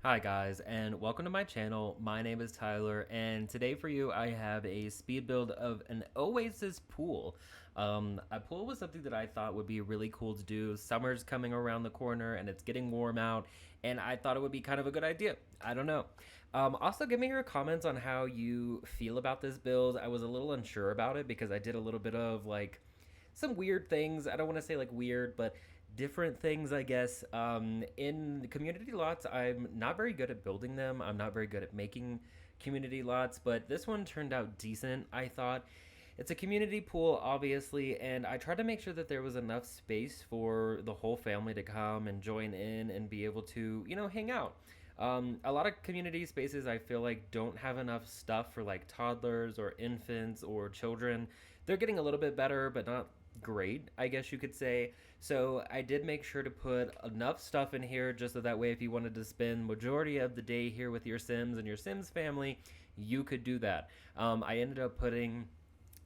Hi guys, and welcome to my channel. My name is Tyler, and today for you I have a speed build of an Oasis pool. A pool was something that I thought would be really cool to do. Summer's coming around the corner and it's getting warm out, and I thought it would be kind of a good idea. I don't know. Also, give me your comments on how you feel about this build. I was a little unsure about it because I did a little bit of like some weird things. I don't want to say like weird, but different things, I guess. In community lots, I'm not very good at building them. I'm not very good at making community lots, but this one turned out decent, I thought. It's a community pool, obviously, and I tried to make sure that there was enough space for the whole family to come and join in and be able to, hang out. A lot of community spaces I feel like don't have enough stuff for like toddlers or infants or children. They're getting a little bit better, but not great, I guess you could say. So I did make sure to put enough stuff in here just so that way if you wanted to spend majority of the day here with your Sims and your Sims family, you could do that. I ended up putting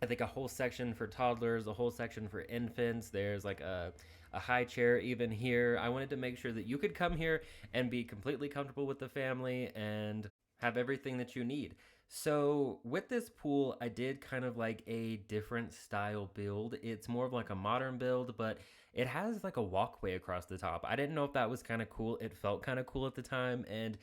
I think a whole section for toddlers, a whole section for infants. There's like a high chair even here. I wanted to make sure that you could come here and be completely comfortable with the family and have everything that you need. So with this pool, I did kind of like a different style build. It's more of like a modern build, but it has like a walkway across the top. I didn't know if that was kind of cool. It felt kind of cool at the time, and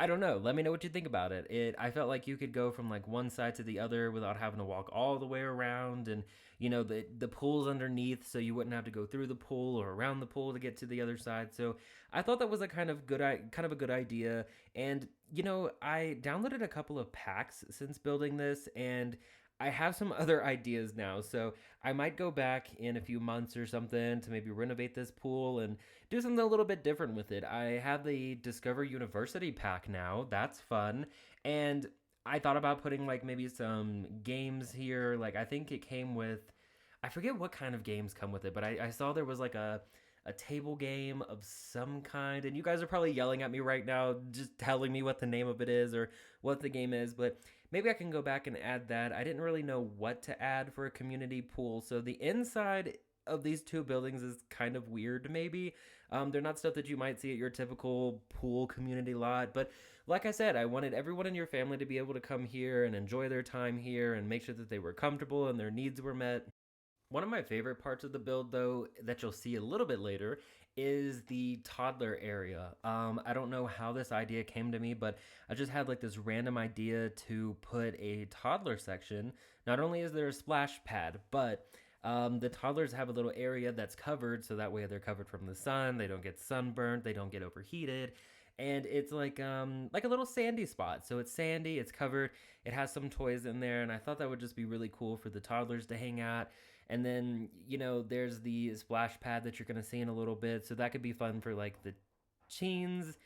I don't know. Let me know what you think about it. I felt like you could go from like one side to the other without having to walk all the way around, and the pool's underneath, so you wouldn't have to go through the pool or around the pool to get to the other side. So I thought that was a kind of a good idea. And I downloaded a couple of packs since building this, and I have some other ideas now. So I might go back in a few months or something to maybe renovate this pool and do something a little bit different with it. I have the Discover University pack now. That's fun. And I thought about putting like maybe some games here. Like I think it came with, I forget what kind of games come with it, but I saw there was like a table game of some kind, and you guys are probably yelling at me right now just telling me what the name of it is or what the game is, but maybe I can go back and add that. I didn't really know what to add for a community pool, so the inside of these two buildings is kind of weird maybe. They're not stuff that you might see at your typical pool community lot, but like I said, I wanted everyone in your family to be able to come here and enjoy their time here and make sure that they were comfortable and their needs were met. One of my favorite parts of the build, though, that you'll see a little bit later, is the toddler area. I don't know how this idea came to me, but I just had like this random idea to put a toddler section. Not only is there a splash pad, but the toddlers have a little area that's covered, so that way they're covered from the sun. They don't get sunburned. They don't get overheated. And it's like a little sandy spot. So it's sandy, it's covered, it has some toys in there, and I thought that would just be really cool for the toddlers to hang out. And then, there's the splash pad that you're going to see in a little bit. So that could be fun for like the teens,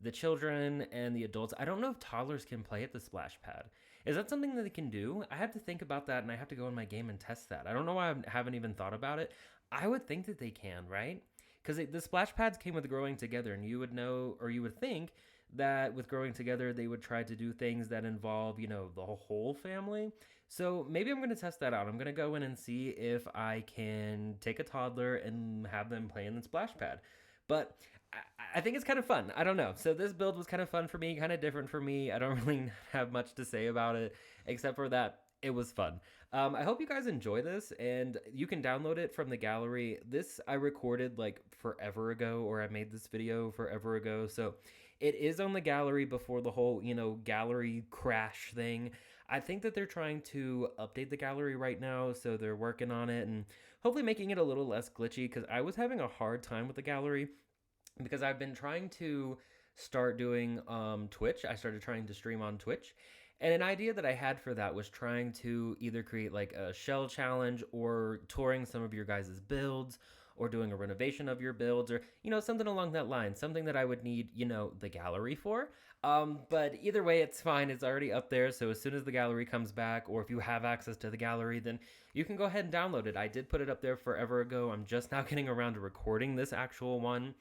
the children, and the adults. I don't know if toddlers can play at the splash pad. Is that something that they can do? I have to think about that, and I have to go in my game and test that. I don't know why I haven't even thought about it. I would think that they can, right? Because the splash pads came with growing together, and you would know, or you would think that with growing together, they would try to do things that involve, the whole family. So maybe I'm going to test that out. I'm going to go in and see if I can take a toddler and have them play in the splash pad. But I think it's kind of fun. I don't know. So this build was kind of fun for me, kind of different for me. I don't really have much to say about it, except for that it was fun. I hope you guys enjoy this, and you can download it from the gallery. This I recorded like forever ago, or I made this video forever ago. So it is on the gallery before the whole, gallery crash thing. I think that they're trying to update the gallery right now, so they're working on it and hopefully making it a little less glitchy, because I was having a hard time with the gallery because I've been trying to start doing Twitch. I started trying to stream on Twitch. And an idea that I had for that was trying to either create like a shell challenge or touring some of your guys' builds or doing a renovation of your builds or, something along that line, something that I would need, the gallery for. But either way, it's fine. It's already up there. So as soon as the gallery comes back, or if you have access to the gallery, then you can go ahead and download it. I did put it up there forever ago. I'm just now getting around to recording this actual one.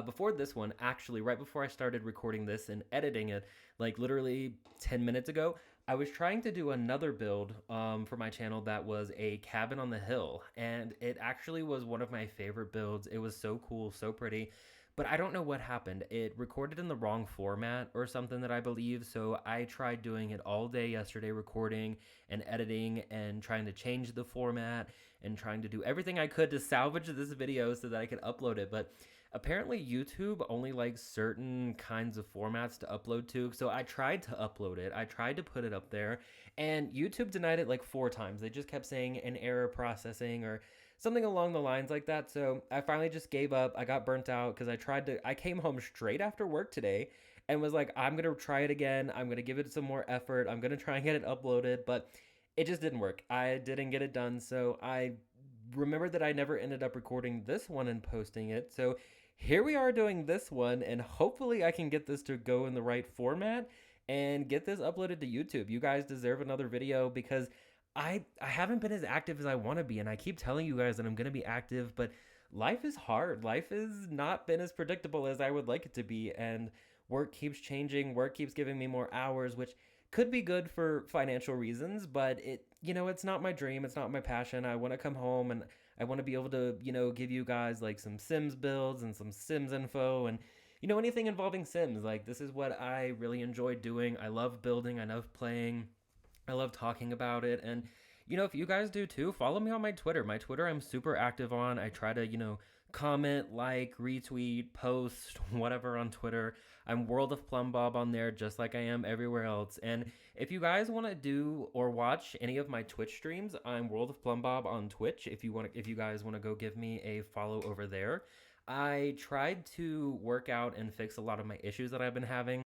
Before this one, actually, right before I started recording this and editing it, like literally 10 minutes ago, I was trying to do another build for my channel that was a cabin on the hill. And it actually was one of my favorite builds. It was so cool, so pretty. but I don't know what happened. It recorded in the wrong format or something that I believe. So I tried doing it all day yesterday, recording and editing and trying to change the format and trying to do everything I could to salvage this video so that I could upload it. But apparently YouTube only likes certain kinds of formats to upload to. So I tried to upload it. I tried to put it up there, and YouTube denied it like 4 times. They just kept saying an error processing or something along the lines like that. So I finally just gave up. I got burnt out because I came home straight after work today and was like, I'm going to try it again. I'm going to give it some more effort. I'm going to try and get it uploaded, but it just didn't work. I didn't get it done. So I remembered that I never ended up recording this one and posting it. So here we are doing this one, and hopefully I can get this to go in the right format and get this uploaded to YouTube. You guys deserve another video because I haven't been as active as I want to be, and I keep telling you guys that I'm going to be active, but life is hard. Life has not been as predictable as I would like it to be, and work keeps changing. Work keeps giving me more hours, which could be good for financial reasons, but it's not my dream. It's not my passion. I want to come home and I want to be able to, give you guys like some Sims builds and some Sims info and anything involving Sims. Like, this is what I really enjoy doing. I love building. I love playing. I love talking about it. And, if you guys do too, follow me on my Twitter. My Twitter, I'm super active on. I try to, comment, like, retweet, post, whatever on Twitter. I'm World of Plumbob on there, just like I am everywhere else. And if you guys want to do or watch any of my Twitch streams, I'm World of Plumbob on Twitch. If you guys want to go give me a follow over there. I tried to work out and fix a lot of my issues that I've been having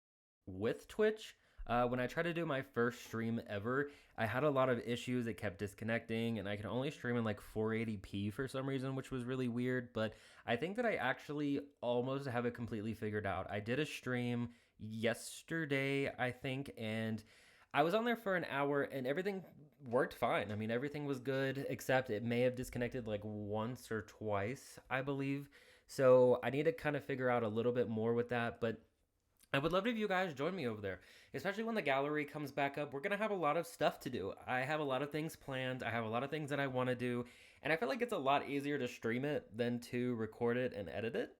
with Twitch. When I tried to do my first stream ever, I had a lot of issues. It kept disconnecting, and I could only stream in like 480p for some reason, which was really weird. But I think that I actually almost have it completely figured out. I did a stream yesterday, I think, and I was on there for an hour, and everything worked fine. I mean, everything was good, except it may have disconnected like once or twice, I believe. So I need to kind of figure out a little bit more with that, but I would love if you guys join me over there, especially when the gallery comes back up. We're going to have a lot of stuff to do. I have a lot of things planned. I have a lot of things that I want to do, and I feel like it's a lot easier to stream it than to record it and edit it.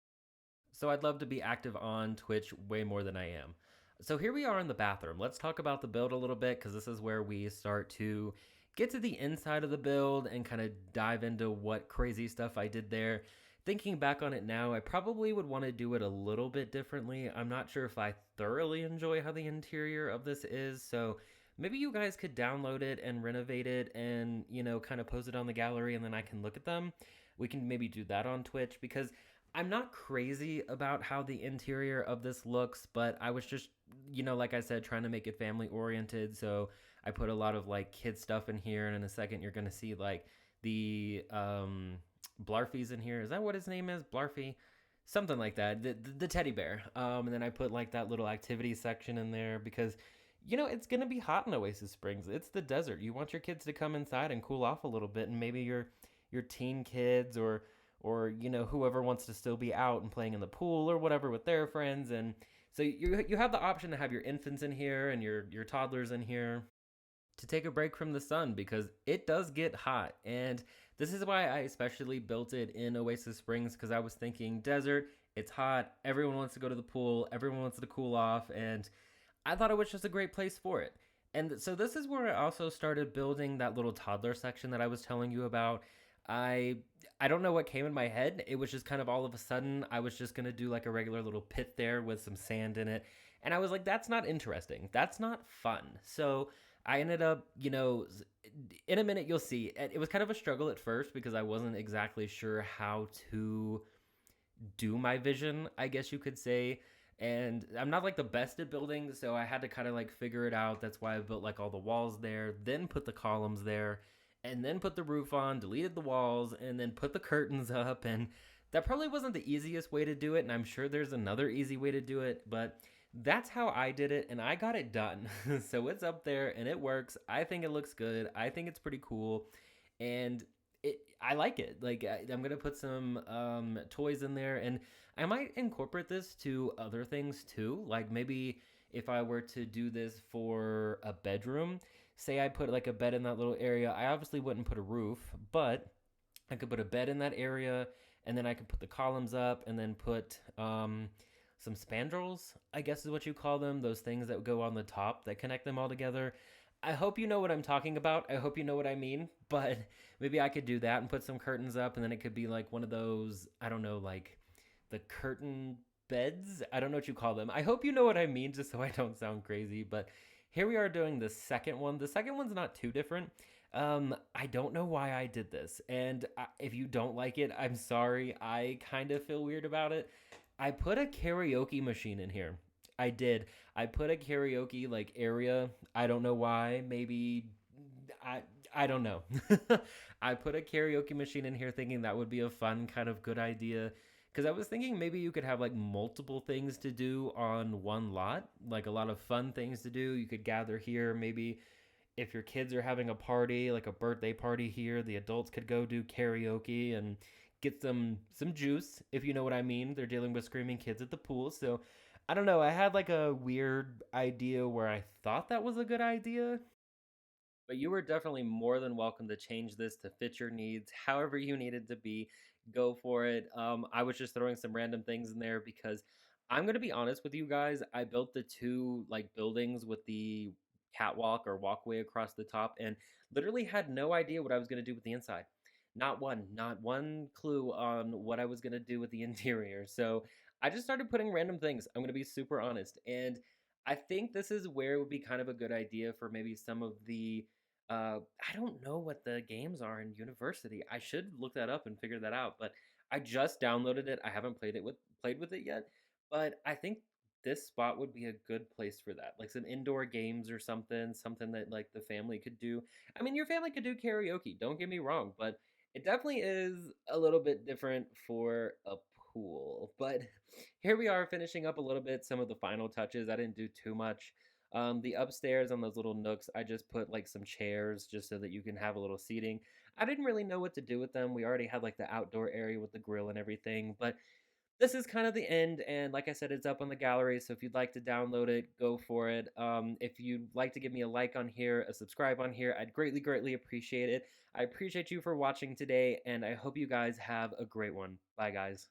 So I'd love to be active on Twitch way more than I am. So here we are in the bathroom. Let's talk about the build a little bit, because this is where we start to get to the inside of the build and kind of dive into what crazy stuff I did there. Thinking back on it now, I probably would want to do it a little bit differently. I'm not sure if I thoroughly enjoy how the interior of this is, so maybe you guys could download it and renovate it and, kind of post it on the gallery, and then I can look at them. We can maybe do that on Twitch, because I'm not crazy about how the interior of this looks, but I was just, like I said, trying to make it family oriented, so I put a lot of like kid stuff in here, and in a second you're going to see like the Blarfy's in here. Is that what his name is? Blarfy? Something like that. The teddy bear. And then I put like that little activity section in there because, it's going to be hot in Oasis Springs. It's the desert. You want your kids to come inside and cool off a little bit, and maybe your teen kids or whoever wants to still be out and playing in the pool or whatever with their friends. And so you have the option to have your infants in here and your toddlers in here to take a break from the sun, because it does get hot. And this is why I especially built it in Oasis Springs, because I was thinking desert, it's hot, everyone wants to go to the pool, everyone wants to cool off, and I thought it was just a great place for it. And so this is where I also started building that little toddler section that I was telling you about. I don't know what came in my head. It was just kind of all of a sudden, I was just going to do like a regular little pit there with some sand in it. And I was like, that's not interesting. That's not fun. So I ended up, in a minute you'll see. It was kind of a struggle at first because I wasn't exactly sure how to do my vision, I guess you could say. And I'm not like the best at building, so I had to kind of like figure it out. That's why I built like all the walls there, then put the columns there, and then put the roof on, deleted the walls, and then put the curtains up. And that probably wasn't the easiest way to do it, and I'm sure there's another easy way to do it, but that's how I did it, and I got it done. So it's up there, and it works. I think it looks good. I think it's pretty cool, and I like it. Like, I'm going to put some toys in there, and I might incorporate this to other things too. Like, maybe if I were to do this for a bedroom, say I put like a bed in that little area, I obviously wouldn't put a roof, but I could put a bed in that area, and then I can put the columns up, and then put some spandrels, I guess is what you call them, those things that go on the top that connect them all together. I hope you know what I'm talking about. I hope you know what I mean, but maybe I could do that and put some curtains up, and then it could be like one of those, I don't know, like the curtain beds. I don't know what you call them. I hope you know what I mean, just so I don't sound crazy. But here we are doing the second one. The second one's not too different. I don't know why I did this, and if you don't like it, I'm sorry. I kind of feel weird about it. I put a karaoke machine in here. I did. I put a karaoke like area. I don't know why. Maybe I I don't know. I put a karaoke machine in here thinking that would be a fun kind of good idea, cuz I was thinking maybe you could have like multiple things to do on one lot, like a lot of fun things to do. You could gather here, maybe if your kids are having a party, like a birthday party here, the adults could go do karaoke and get some juice, if you know what I mean. They're dealing with screaming kids at the pool. So, I don't know, I had like a weird idea where I thought that was a good idea, but you were definitely more than welcome to change this to fit your needs, however you need it to be. Go for it. I was just throwing some random things in there because I'm gonna be honest with you guys. I built the two like buildings with the catwalk or walkway across the top, and literally had no idea what I was gonna do with the inside. Not one clue on what I was gonna do with the interior. So I just started putting random things. I'm gonna be super honest, and I think this is where it would be kind of a good idea for maybe some of the I don't know what the games are in university. I should look that up and figure that out. But I just downloaded it. I haven't played with it yet. But I think this spot would be a good place for that. Like some indoor games or something, something that like the family could do. I mean, your family could do karaoke. Don't get me wrong, but it definitely is a little bit different for a pool. But here we are finishing up a little bit some of the final touches. I didn't do too much. The upstairs on those little nooks, I just put like some chairs just so that you can have a little seating. I didn't really know what to do with them. We already had like the outdoor area with the grill and everything, but this is kind of the end. And like I said, it's up on the gallery. So if you'd like to download it, go for it. If you'd like to give me a like on here, a subscribe on here, I'd greatly, greatly appreciate it. I appreciate you for watching today, and I hope you guys have a great one. Bye, guys.